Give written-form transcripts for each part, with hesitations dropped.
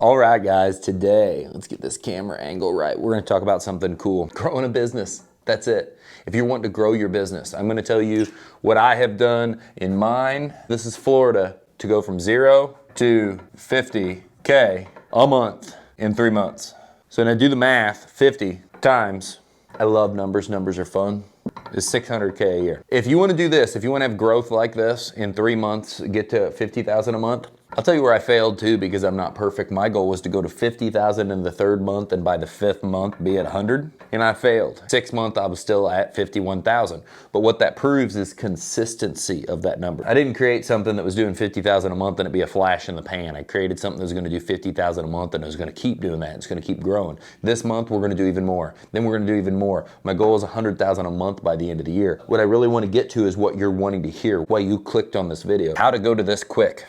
All right, guys, today, let's get this camera angle right. We're gonna talk about something cool, growing a business. That's it. If you're wanting to grow your business, I'm gonna tell you what I have done in mine. This is Florida, to go from 0 to 50K a month in 3 months. So when I do the math, 50 times, I love numbers, numbers are fun, is 600K a year. If you wanna do this, if you wanna have growth like this in 3 months, get to 50,000 a month, I'll tell you where I failed too, because I'm not perfect. My goal was to go to 50,000 in the 3rd month and by the 5th month be at 100, and I failed. 6th month I was still at 51,000. But what that proves is consistency of that number. I didn't create something that was doing 50,000 a month and it'd be a flash in the pan. I created something that was gonna do 50,000 a month and it was gonna keep doing that. It's gonna keep growing. This month we're gonna do even more. Then we're gonna do even more. My goal is 100,000 a month by the end of the year. What I really wanna get to is what you're wanting to hear, why you clicked on this video. How to go to this quick.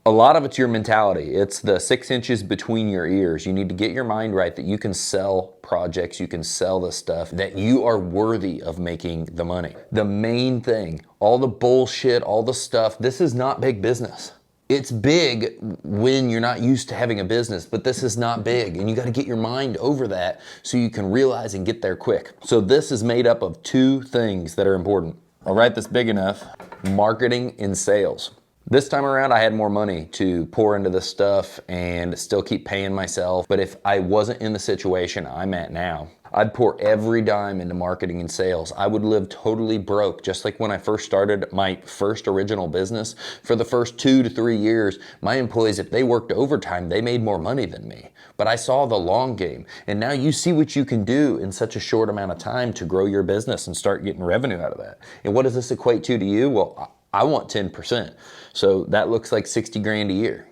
A lot of it's your mentality. It's the 6 inches between your ears. You need to get your mind right that you can sell projects, you can sell this stuff, that you are worthy of making the money. The main thing, all the bullshit, all the stuff, this is not big business. It's big when you're not used to having a business, but this is not big, and you gotta get your mind over that so you can realize and get there quick. So this is made up of 2 things that are important. I'll write this big enough: marketing and sales. This time around, I had more money to pour into this stuff and still keep paying myself. But if I wasn't in the situation I'm at now, I'd pour every dime into marketing and sales. I would live totally broke, just like when I first started my first original business. For the first 2 to 3 years, my employees, if they worked overtime, they made more money than me. But I saw the long game. And now you see what you can do in such a short amount of time to grow your business and start getting revenue out of that. And what does this equate to you? Well, I want 10%. So that looks like 60 grand a year.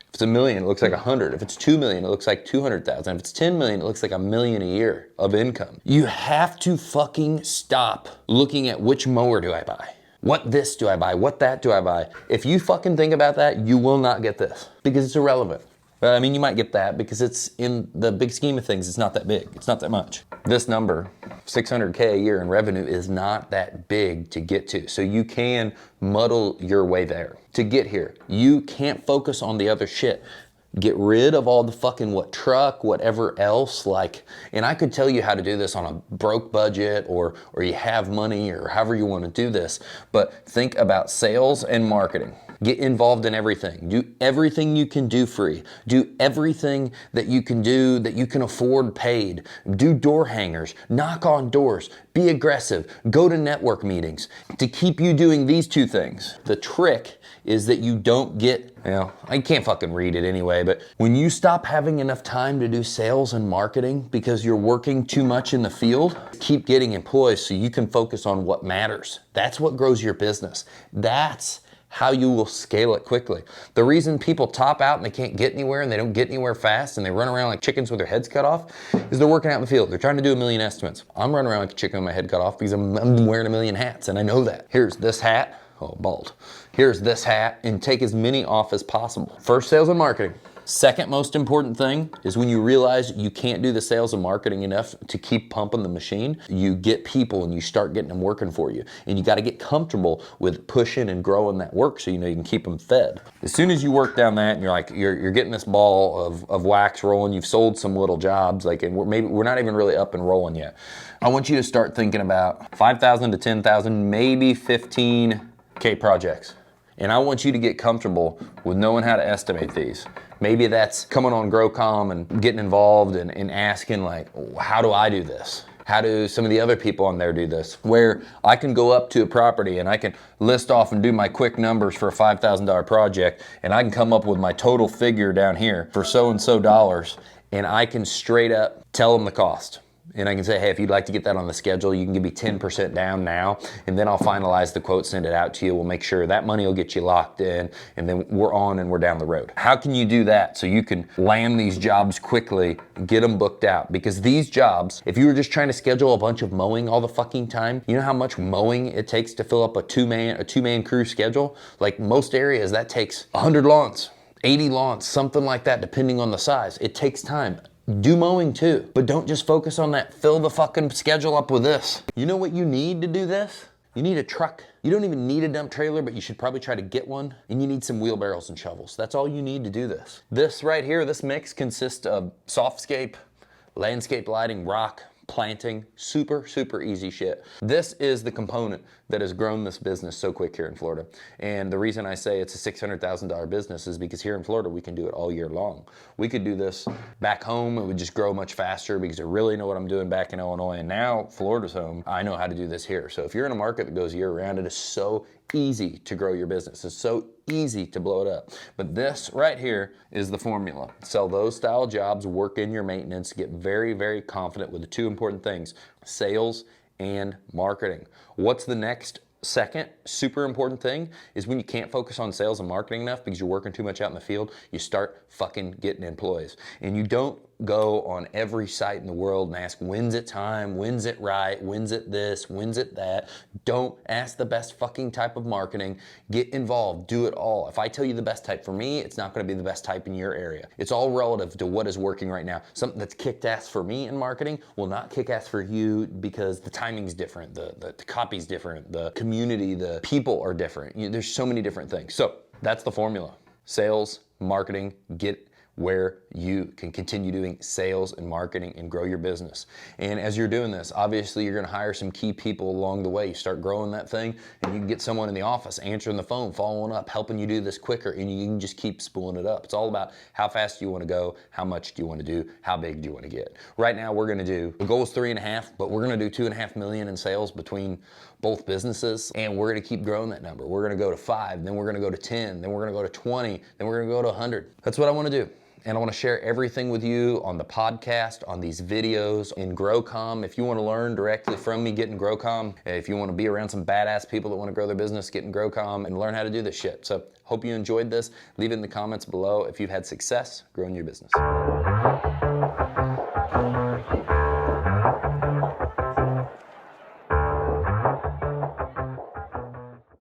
If it's $1 million, it looks like 100. If it's 2 million, it looks like 200,000. If it's 10 million, it looks like $1 million a year of income. You have to fucking stop looking at which mower do I buy? What this do I buy? What that do I buy? If you fucking think about that, you will not get this because it's irrelevant. I mean, you might get that because it's in the big scheme of things, it's not that big. It's not that much. This number, 600K a year in revenue, is not that big to get to. So you can muddle your way there. To get here, you can't focus on the other shit. Get rid of all the fucking whatever else, and I could tell you how to do this on a broke budget or you have money or however you want to do this, but think about sales and marketing. Get involved in everything. Do everything you can do free. Do everything that you can do that you can afford paid. Do door hangers, knock on doors, be aggressive, go to network meetings. To keep you doing these 2 things, the trick is that you don't get, I can't fucking read it anyway, but when you stop having enough time to do sales and marketing because you're working too much in the field, keep getting employees so you can focus on what matters. That's what grows your business. That's how you will scale it quickly. The reason people top out and they can't get anywhere and they don't get anywhere fast and they run around like chickens with their heads cut off is they're working out in the field. They're trying to do 1 million estimates. I'm running around like a chicken with my head cut off because I'm wearing 1 million hats, and I know that. Here's this hat, bald. Here's this hat, and take as many off as possible. First, sales and marketing. Second most important thing is when you realize you can't do the sales and marketing enough to keep pumping the machine, you get people and you start getting them working for you. And you gotta get comfortable with pushing and growing that work so you know you can keep them fed. As soon as you work down that and you're getting this ball of wax rolling, you've sold some little jobs, and we're not even really up and rolling yet. I want you to start thinking about 5,000 to 10,000, maybe 15K projects. And I want you to get comfortable with knowing how to estimate these. Maybe that's coming on GrowCom and getting involved and asking how do I do this? How do some of the other people on there do this? Where I can go up to a property and I can list off and do my quick numbers for a $5,000 project, and I can come up with my total figure down here for so-and-so dollars, and I can straight up tell them the cost. And I can say, hey, if you'd like to get that on the schedule, you can give me 10% down now, and then I'll finalize the quote, send it out to you. We'll make sure that money will get you locked in, and then we're on and we're down the road. How can you do that so you can land these jobs quickly, get them booked out? Because these jobs, if you were just trying to schedule a bunch of mowing all the fucking time, you know how much mowing it takes to fill up a two-man crew schedule? Most areas, that takes 100 lawns, 80 lawns, something like that, depending on the size. It takes time. Do mowing too, but don't just focus on that. Fill the fucking schedule up with this. You know what you need to do this? You need a truck. You don't even need a dump trailer, but you should probably try to get one. And you need some wheelbarrows and shovels. That's all you need to do this. This right here, this mix consists of softscape, landscape lighting, rock, planting, super, super easy shit. This is the component that has grown this business so quick here in Florida. And the reason I say it's a $600,000 business is because here in Florida, we can do it all year long. We could do this back home, it would just grow much faster because I really know what I'm doing back in Illinois. And now Florida's home, I know how to do this here. So if you're in a market that goes year round, it is so easy to grow your business. It's so easy to blow it up. But this right here is the formula. Sell those style jobs, work in your maintenance, get very, very confident with the two important things, sales and marketing. What's the next second super important thing is when you can't focus on sales and marketing enough because you're working too much out in the field, you start fucking getting employees. And you don't go on every site in the world and ask, when's it time, when's it right, when's it this, when's it that. Don't ask the best fucking type of marketing. Get involved, do it all. If I tell you the best type for me, it's not gonna be the best type in your area. It's all relative to what is working right now. Something that's kicked ass for me in marketing will not kick ass for you because the timing's different, the copy's different, the community, the people are different. There's so many different things. So that's the formula. Sales, marketing, get where you can continue doing sales and marketing and grow your business. And as you're doing this, obviously you're gonna hire some key people along the way. You start growing that thing and you can get someone in the office answering the phone, following up, helping you do this quicker, and you can just keep spooling it up. It's all about how fast do you wanna go, how much do you wanna do, how big do you wanna get. Right now we're gonna do, the goal is 3.5, but we're gonna do 2.5 million in sales between both businesses, and we're gonna keep growing that number. We're gonna go to 5, then we're gonna go to 10, then we're gonna go to 20, then we're gonna go to 100. That's what I wanna do. And I want to share everything with you on the podcast, on these videos, in GrowCom. If you want to learn directly from me, get in GrowCom. If you want to be around some badass people that want to grow their business, get in GrowCom and learn how to do this shit. So hope you enjoyed this. Leave it in the comments below if you've had success growing your business.